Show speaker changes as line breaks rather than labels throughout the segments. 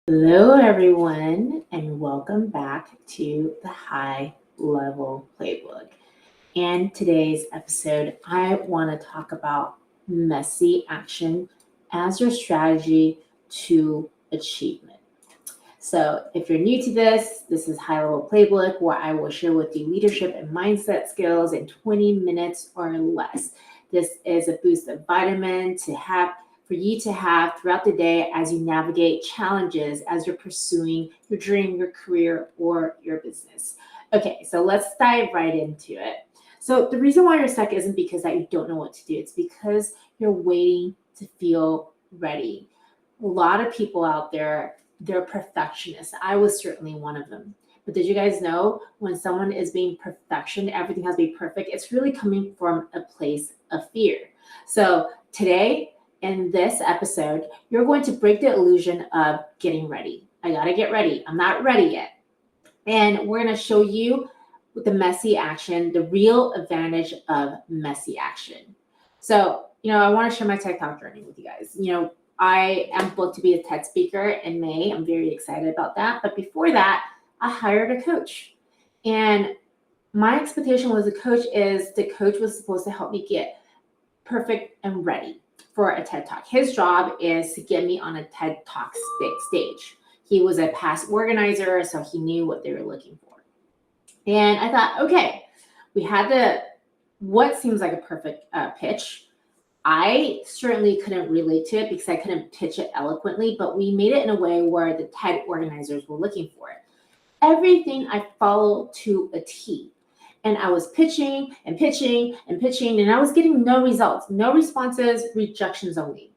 Hello, everyone, and welcome back to the High Level Playbook. And today's episode, I want to talk about messy action as your strategy to achievement. So, if you're new to this is High Level Playbook, where I will share with you leadership and mindset skills in 20 minutes or less. This is a boost of vitamin for you to have throughout the day as you navigate challenges as you're pursuing your dream, your career, or your business. Okay, so let's dive right into it. So the reason why you're stuck isn't because that you don't know what to do. It's because you're waiting to feel ready. A lot of people out there, they're perfectionists. I was certainly one of them. But did you guys know when someone is being perfection, everything has to be perfect, it's really coming from a place of fear. So today, in this episode, you're going to break the illusion of getting ready. I gotta get ready. I'm not ready yet. And we're gonna show you the messy action, the real advantage of messy action. So, I wanna share my TED Talk journey with you guys. I am booked to be a TED speaker in May. I'm very excited about that. But before that, I hired a coach. And my expectation was the coach was supposed to help me get perfect and ready for a TED Talk. His job is to get me on a TED Talk stage. He was a past organizer, so he knew what they were looking for. And I thought, okay, we had what seems like a perfect pitch. I certainly couldn't relate to it because I couldn't pitch it eloquently, but we made it in a way where the TED organizers were looking for it. Everything I followed to a T. And I was pitching and pitching and pitching, and I was getting no results, no responses, rejections only.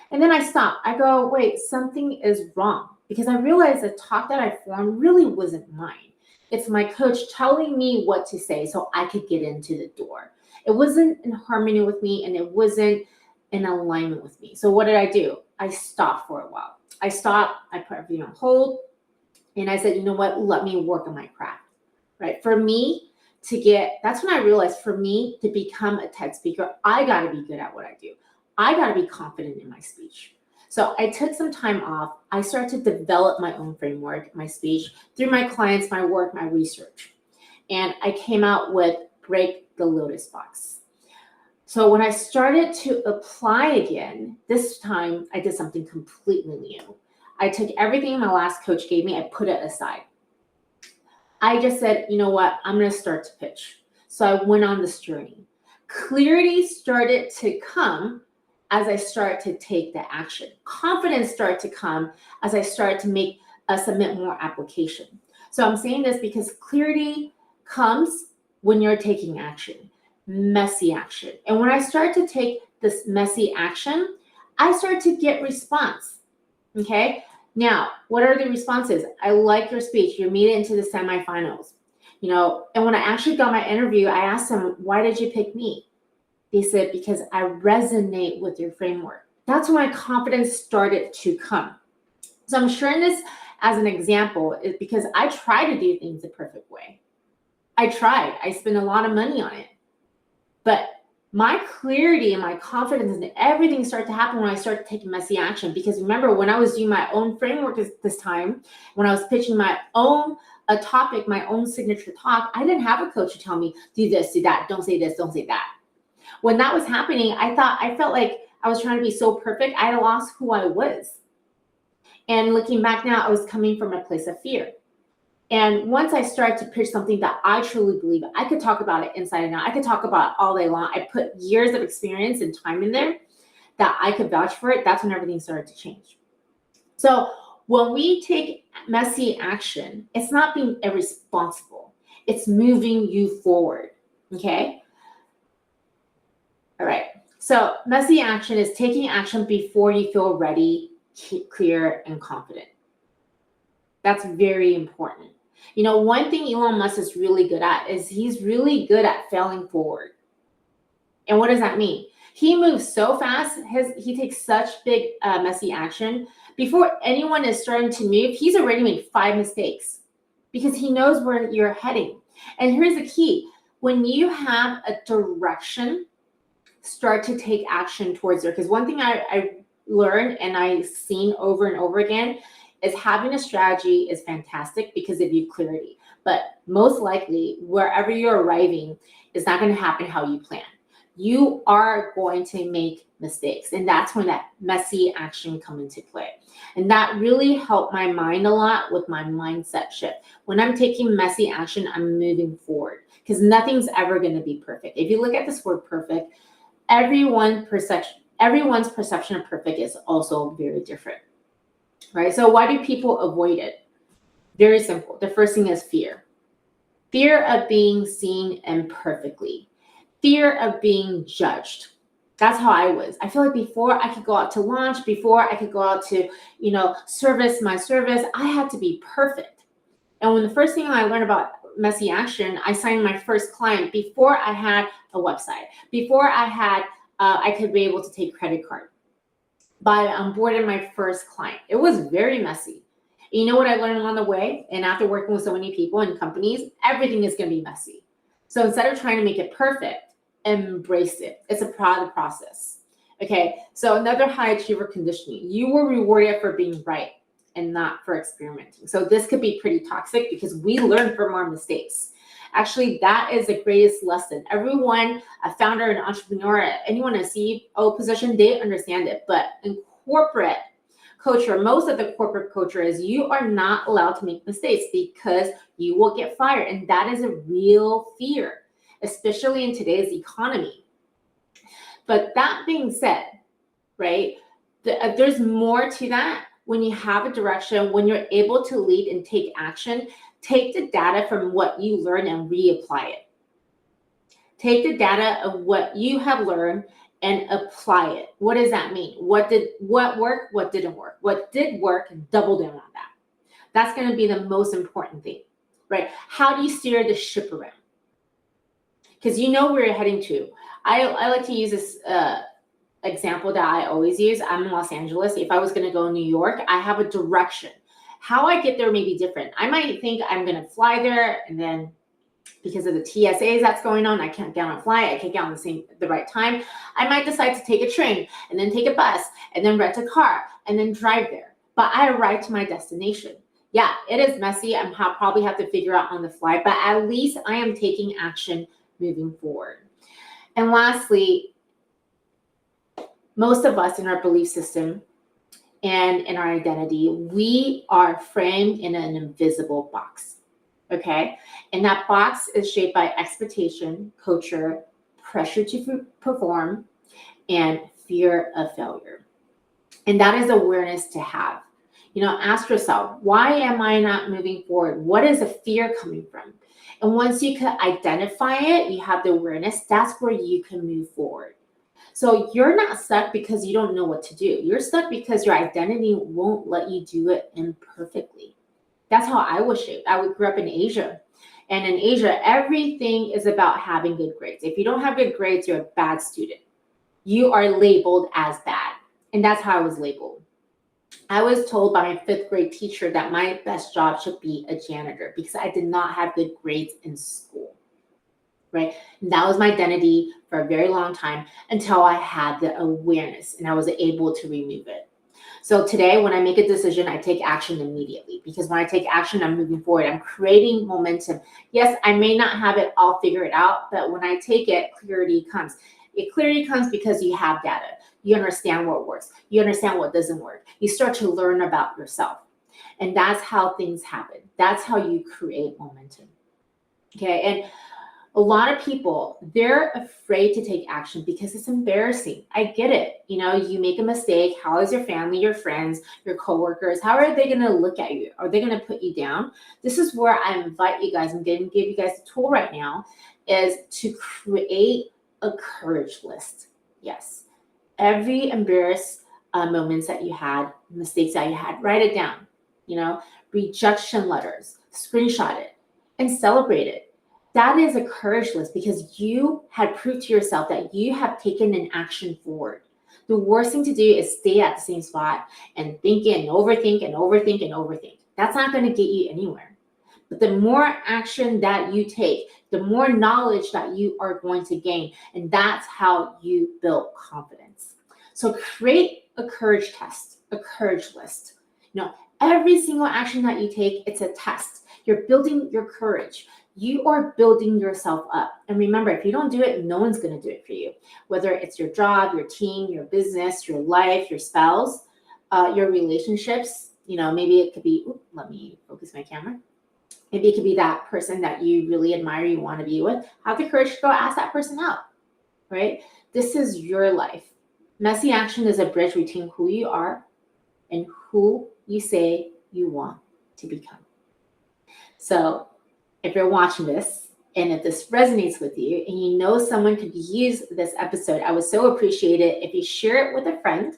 And then I stopped. I go, wait, something is wrong. Because I realized the talk that I formed really wasn't mine. It's my coach telling me what to say so I could get into the door. It wasn't in harmony with me, and it wasn't in alignment with me. So what did I do? I stopped for a while. I stopped. I put everything on hold. And I said, you know what? Let me work on my craft. Right? For me, that's when I realized for me to become a TED speaker, I got to be good at what I do. I got to be confident in my speech. So I took some time off. I started to develop my own framework, my speech, through my clients, my work, my research. And I came out with Break the Lotus Box. So when I started to apply again, this time I did something completely new. I took everything my last coach gave me, I put it aside. I just said, you know what, I'm going to start to pitch. So I went on this journey. Clarity started to come as I started to take the action. Confidence started to come as I started to submit more application. So I'm saying this because clarity comes when you're taking action, messy action. And when I started to take this messy action, I started to get response, okay? Now, what are the responses? I like your speech. You made it into the semifinals. And when I actually got my interview, I asked them, why did you pick me? They said, because I resonate with your framework. That's when my confidence started to come. So I'm sharing this as an example is because I try to do things the perfect way. I tried. I spent a lot of money on it. But my clarity and my confidence and everything started to happen when I started taking messy action. Because remember, when I was doing my own framework this time, when I was pitching my own topic, my own signature talk, I didn't have a coach to tell me, do this, do that, don't say this, don't say that. When that was happening, I felt like I was trying to be so perfect, I lost who I was. And looking back now, I was coming from a place of fear. And once I started to pitch something that I truly believe, I could talk about it inside and out. I could talk about it all day long. I put years of experience and time in there that I could vouch for it. That's when everything started to change. So when we take messy action, it's not being irresponsible. It's moving you forward, okay? All right. So messy action is taking action before you feel ready, clear, and confident. That's very important. One thing Elon Musk is really good at is he's really good at failing forward. And what does that mean? He moves so fast. He takes such big messy action. Before anyone is starting to move, he's already made 5 mistakes because he knows where you're heading. And here's the key. When you have a direction, start to take action towards there. Because one thing I learned and I've seen over and over again is having a strategy is fantastic because it gives you clarity. But most likely, wherever you're arriving is not going to happen how you plan. You are going to make mistakes. And that's when that messy action comes into play. And that really helped my mind a lot with my mindset shift. When I'm taking messy action, I'm moving forward because nothing's ever going to be perfect. If you look at this word perfect, everyone's perception of perfect is also very different, right? So why do people avoid it? Very simple. The first thing is fear. Fear of being seen imperfectly. Fear of being judged. That's how I was. I feel like before I could go out to lunch, before I could go out to, service my service, I had to be perfect. And when the first thing I learned about messy action, I signed my first client before I had a website, before I could be able to take credit card. By onboarding my first client, it was very messy. You know what I learned along the way? And after working with so many people and companies, everything is going to be messy. So instead of trying to make it perfect, embrace it. It's a process. Okay, so another high achiever conditioning. You were rewarded for being right and not for experimenting. So this could be pretty toxic because we learn from our mistakes. Actually, that is the greatest lesson. Everyone, a founder, an entrepreneur, anyone in a CEO position, they understand it. But in corporate culture, most of the corporate culture is you are not allowed to make mistakes because you will get fired. And that is a real fear, especially in today's economy. But that being said, right, there's more to that. When you have a direction, when you're able to lead and take action, take the data from what you learn and reapply it. Take the data of what you have learned and apply it. What does that mean? What worked? What didn't work? What did work? Double down on that. That's going to be the most important thing, right? How do you steer the ship around? Because you know where you're heading to. I like to use this example that I always use. I'm in Los Angeles. If I was going to go to New York, I have a direction. How I get there may be different. I might think I'm going to fly there, and then because of the TSAs that's going on, I can't get on a flight. I can't get on the right time. I might decide to take a train and then take a bus and then rent a car and then drive there. But I arrive to my destination. Yeah, it is messy. I'm probably have to figure out on the fly, but at least I am taking action moving forward. And lastly, most of us in our belief system and in our identity, we are framed in an invisible box. Okay, and that box is shaped by expectation, culture, pressure to perform, and fear of failure. And that is awareness to have. Ask yourself, why am I not moving forward? What is the fear coming from? And once you can identify it, you have the awareness, that's where you can move forward. So you're not stuck because you don't know what to do. You're stuck because your identity won't let you do it imperfectly. That's how I was shaped. I grew up in Asia. And in Asia, everything is about having good grades. If you don't have good grades, you're a bad student. You are labeled as bad. And that's how I was labeled. I was told by my 5th grade teacher that my best job should be a janitor because I did not have good grades in school. Right? And that was my identity for a very long time until I had the awareness and I was able to remove it. So today, when I make a decision, I take action immediately because when I take action, I'm moving forward. I'm creating momentum. Yes, I may not have it all figured out, but when I take it, clarity comes. Clarity comes because you have data. You understand what works. You understand what doesn't work. You start to learn about yourself. And that's how things happen. That's how you create momentum. Okay, and a lot of people, they're afraid to take action because it's embarrassing. I get it. You make a mistake. How is your family, your friends, your coworkers? How are they going to look at you? Are they going to put you down? This is where I invite you guys. I'm going to give you guys the tool right now is to create a courage list. Yes. Every embarrassed moments that you had, mistakes that you had, write it down. Rejection letters, screenshot it and celebrate it. That is a courage list because you had proved to yourself that you have taken an action forward. The worst thing to do is stay at the same spot and think and overthink and overthink and overthink. That's not going to get you anywhere. But the more action that you take, the more knowledge that you are going to gain. And that's how you build confidence. So create a courage test, a courage list. Every single action that you take, it's a test. You're building your courage. You are building yourself up. And remember, if you don't do it, no one's going to do it for you. Whether it's your job, your team, your business, your life, your spouse, your relationships, maybe it could be, let me focus my camera. Maybe it could be that person that you really admire, you want to be with. Have the courage to go ask that person out, right? This is your life. Messy action is a bridge between who you are and who you say you want to become. So if you're watching this and if this resonates with you and you know someone could use this episode, I would so appreciate it if you share it with a friend,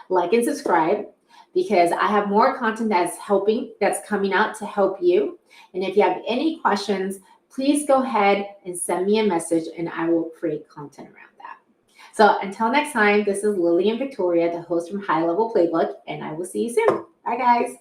like and subscribe, because I have more content that's coming out to help you. And if you have any questions, please go ahead and send me a message and I will create content around that. So until next time, this is Lily and Victoria, the host from High Level Playbook, and I will see you soon. Bye, guys.